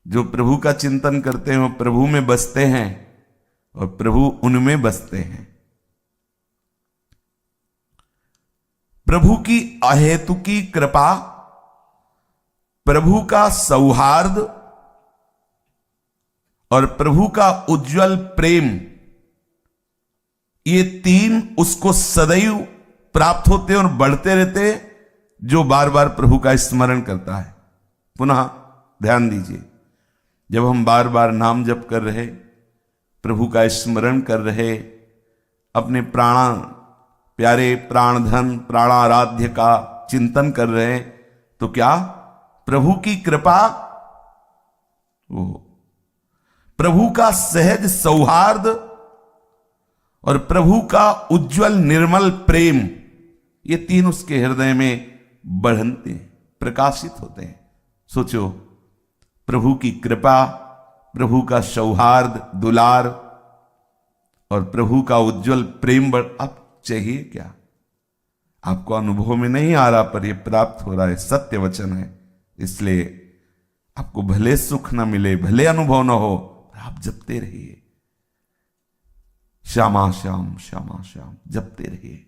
जो प्रभु का चिंतन करते हैं वो प्रभु में बसते हैं और प्रभु उनमें बसते हैं। प्रभु की अहेतुकी कृपा, प्रभु का सौहार्द और प्रभु का उज्जवल प्रेम, ये तीन उसको सदैव प्राप्त होते और बढ़ते रहते जो बार बार प्रभु का स्मरण करता है। पुनः ध्यान दीजिए, जब हम बार बार नाम जप कर रहे, प्रभु का स्मरण कर रहे, अपने प्यारे प्राणधन प्राणाराध्य का चिंतन कर रहे, तो क्या प्रभु की कृपा, वो प्रभु का सहज सौहार्द और प्रभु का उज्जवल निर्मल प्रेम, ये तीन उसके हृदय में बढ़ते प्रकाशित होते हैं। सोचो, प्रभु की कृपा, प्रभु का सौहार्द दुलार और प्रभु का उज्जवल प्रेम अब चाहिए क्या? आपको अनुभव में नहीं आ रहा, पर यह प्राप्त हो रहा है, सत्य वचन है। इसलिए आपको भले सुख न मिले, भले अनुभव न हो, पर आप जपते रहिए, श्यामा श्याम श्यामा श्याम जपते रहिए।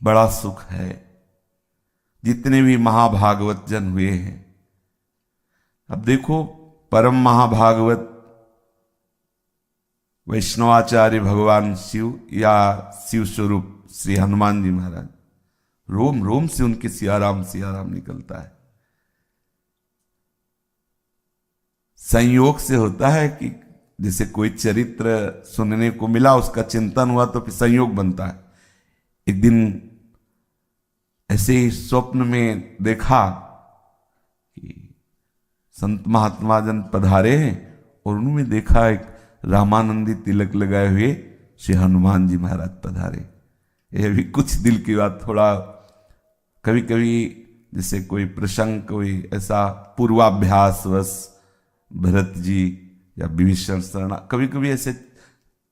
बड़ा सुख है। जितने भी महाभागवत जन हुए हैं, अब देखो, परम महाभागवत वैष्णवाचार्य भगवान शिव या शिव स्वरूप श्री हनुमान जी महाराज, रोम रोम से उनके सियाराम सियाराम निकलता है। संयोग से होता है कि जैसे कोई चरित्र सुनने को मिला, उसका चिंतन हुआ तो फिर संयोग बनता है। एक दिन ऐसे ही स्वप्न में देखा कि संत महात्मा जन पधारे हैं और उन्होंने देखा एक रामानंदी तिलक लगाए हुए श्री हनुमान जी महाराज पधारे। यह भी कुछ दिल की बात, थोड़ा कभी कभी जैसे कोई प्रसंग, कोई ऐसा पूर्वाभ्यास बस भरत जी या विभीषण शरण, कभी कभी ऐसे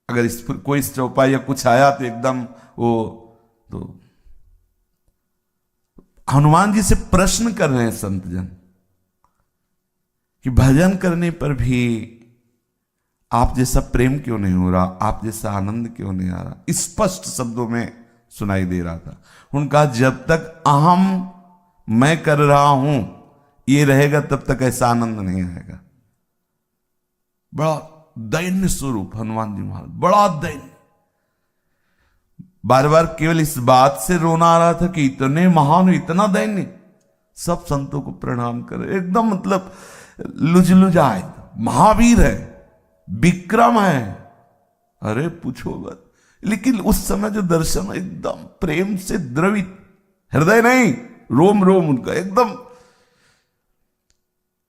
अगर इस पर कोई चौपाई या कुछ आया तो एकदम वो, तो हनुमान जी से प्रश्न कर रहे हैं संत जन कि भजन करने पर भी आप जैसा प्रेम क्यों नहीं हो रहा, आप जैसा आनंद क्यों नहीं आ रहा। स्पष्ट शब्दों में सुनाई दे रहा था। उनका जब तक अहम मैं कर रहा हूं ये रहेगा, तब तक ऐसा आनंद नहीं आएगा। बड़ा दैन्य स्वरूप हनुमान जी महाराज, बड़ा दैन्य। बार बार केवल इस बात से रोना आ रहा था कि इतने महान, इतना दैन्य। सब संतों को प्रणाम करे, एकदम मतलब लुजलुजाए, महावीर है, विक्रम है, अरे पूछो मत। लेकिन उस समय जो दर्शन एकदम प्रेम से द्रवित, हृदय नहीं रोम रोम उनका एकदम,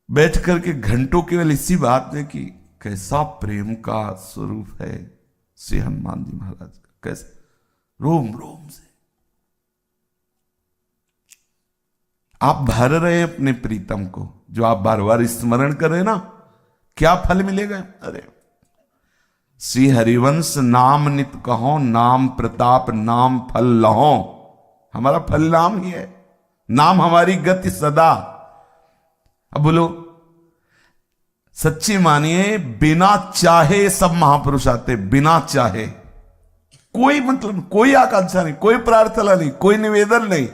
बैठ करके घंटों केवल इसी बात में कि कैसा प्रेम का स्वरूप है श्री हनुमान जी महाराज का, कैसे रोम रोम से आप भर रहे हैं अपने प्रीतम को, जो आप बार बार स्मरण कर रहे हैं ना, क्या फल मिलेगा? अरे श्री हरिवंश नाम नित कहो, नाम प्रताप नाम फल लहो। हमारा फल नाम ही है, नाम हमारी गति सदा। अब बोलो, सच्ची मानिए, बिना चाहे सब महापुरुष आते, बिना चाहे, कोई मतलब, कोई आकांक्षा नहीं, कोई प्रार्थना नहीं, कोई निवेदन नहीं,